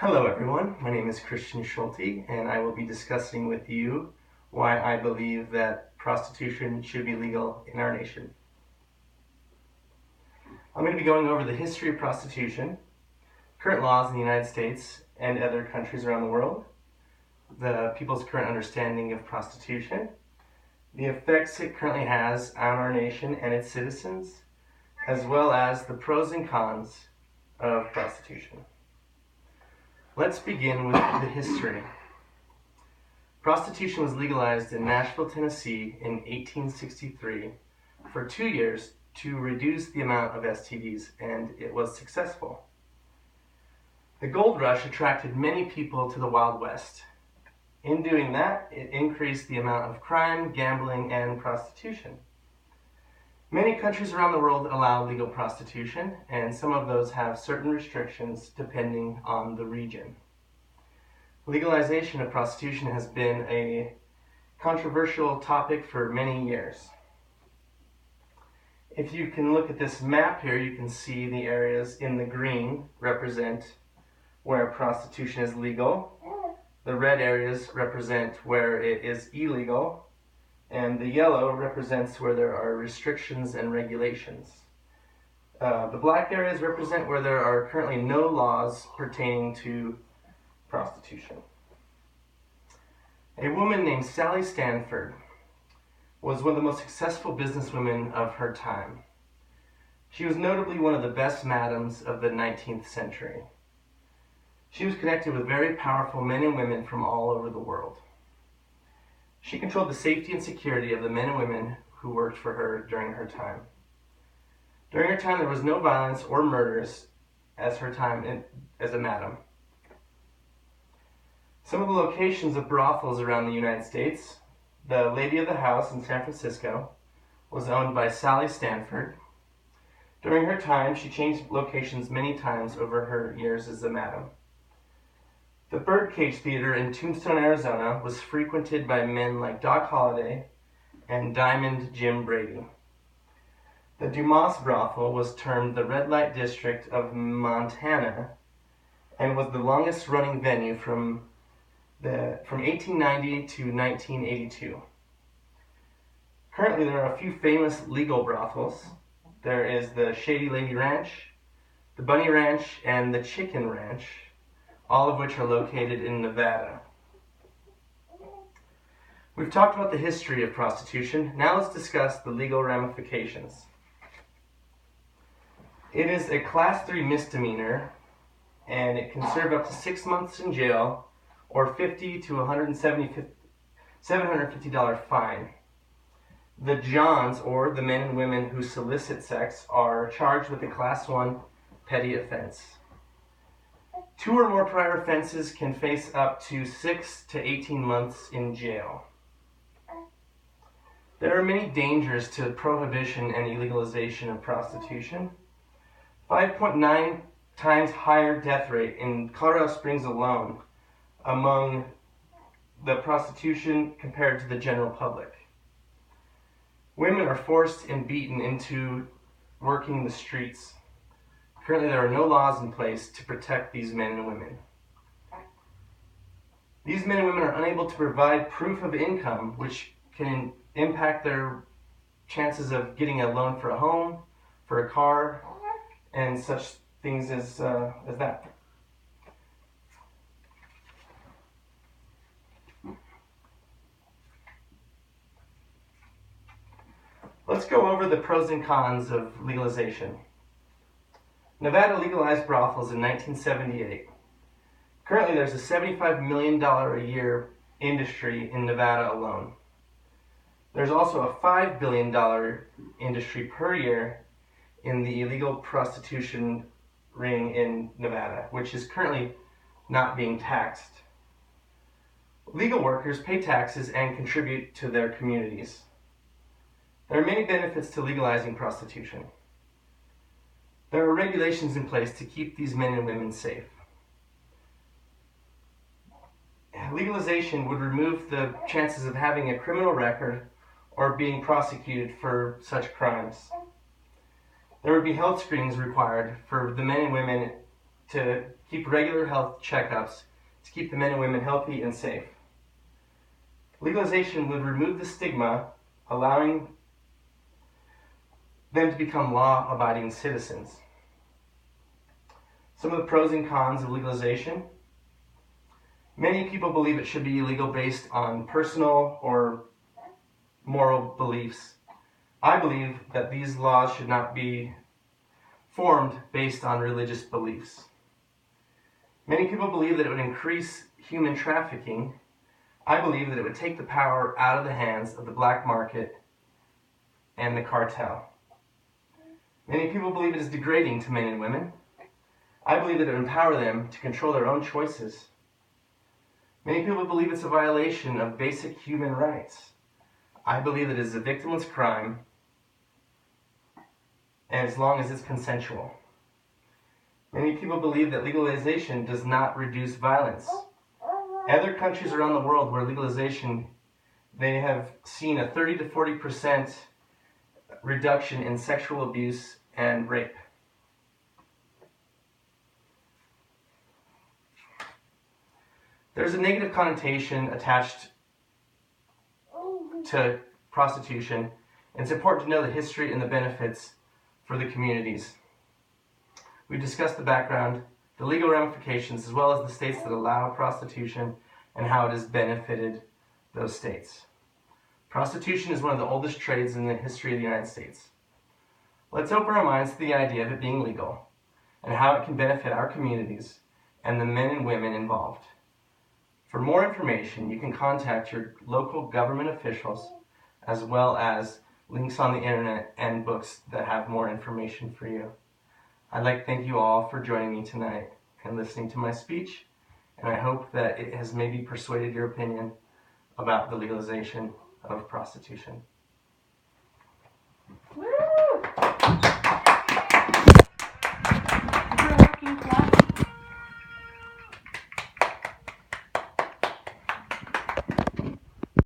Hello everyone, my name is Christian Schulte and I will be discussing with you why I believe that prostitution should be legal in our nation. I'm going to be going over the history of prostitution, current laws in the United States and other countries around the world, the people's current understanding of prostitution, the effects it currently has on our nation and its citizens, as well as the pros and cons of prostitution. Let's begin with the history. Prostitution was legalized in Nashville, Tennessee in 1863 for 2 years to reduce the amount of STDs, and it was successful. The gold rush attracted many people to the Wild West. In doing that, it increased the amount of crime, gambling, and prostitution. Many countries around the world allow legal prostitution, and some of those have certain restrictions depending on the region. Legalization of prostitution has been a controversial topic for many years. If you can look at this map here, you can see the areas in the green represent where prostitution is legal. The red areas represent where it is illegal. And the yellow represents where there are restrictions and regulations. The black areas represent where there are currently no laws pertaining to prostitution. A woman named Sally Stanford was one of the most successful businesswomen of her time. She was notably one of the best madams of the 19th century. She was connected with very powerful men and women from all over the world. She controlled the safety and security of the men and women who worked for her during her time. During her time, there was no violence or murders as her time as a madam. Some of the locations of brothels around the United States: the Lady of the House in San Francisco was owned by Sally Stanford. During her time, she changed locations many times over her years as a madam. The Birdcage Theater in Tombstone, Arizona was frequented by men like Doc Holliday and Diamond Jim Brady. The Dumas brothel was termed the Red Light District of Montana and was the longest running venue from 1890 to 1982. Currently there are a few famous legal brothels. There is the Shady Lady Ranch, the Bunny Ranch, and the Chicken Ranch, all of which are located in Nevada. We've talked about the history of prostitution. Now let's discuss the legal ramifications. It is a Class 3 misdemeanor, and it can serve up to 6 months in jail or $50 to $750 fine. The Johns, or the men and women who solicit sex, are charged with a Class 1 petty offense. 2 or more prior offenses can face up to 6 to 18 months in jail. There are many dangers to prohibition and illegalization of prostitution. 5.9 times higher death rate in Colorado Springs alone among the prostitution compared to the general public. Women are forced and beaten into working the streets. Currently, there are no laws in place to protect these men and women. These men and women are unable to provide proof of income, which can impact their chances of getting a loan for a home, for a car, and such things as that. Let's go over the pros and cons of legalization. Nevada legalized brothels in 1978. Currently, there's a $75 million a year industry in Nevada alone. There's also a $5 billion industry per year in the illegal prostitution ring in Nevada, which is currently not being taxed. Legal workers pay taxes and contribute to their communities. There are many benefits to legalizing prostitution. There are regulations in place to keep these men and women safe. Legalization would remove the chances of having a criminal record or being prosecuted for such crimes. There would be health screenings required for the men and women to keep regular health checkups to keep the men and women healthy and safe. Legalization would remove the stigma, allowing them to become law-abiding citizens. Some of the pros and cons of legalization. Many people believe it should be illegal based on personal or moral beliefs. I believe that these laws should not be formed based on religious beliefs. Many people believe that it would increase human trafficking. I believe that it would take the power out of the hands of the black market and the cartel. Many people believe it is degrading to men and women. I believe that it would empower them to control their own choices. Many people believe it's a violation of basic human rights. I believe that it is a victimless crime, and as long as it's consensual. Many people believe that legalization does not reduce violence. Other countries around the world where legalization, they have seen a 30 to 40% reduction in sexual abuse and rape. There's a negative connotation attached to prostitution, and it's important to know the history and the benefits for the communities. We discussed the background, the legal ramifications, as well as the states that allow prostitution and how it has benefited those states. Prostitution is one of the oldest trades in the history of the United States. Let's open our minds to the idea of it being legal and how it can benefit our communities and the men and women involved. For more information, you can contact your local government officials, as well as links on the internet and books that have more information for you. I'd like to thank you all for joining me tonight and listening to my speech, and I hope that it has maybe persuaded your opinion about the legalization of prostitution.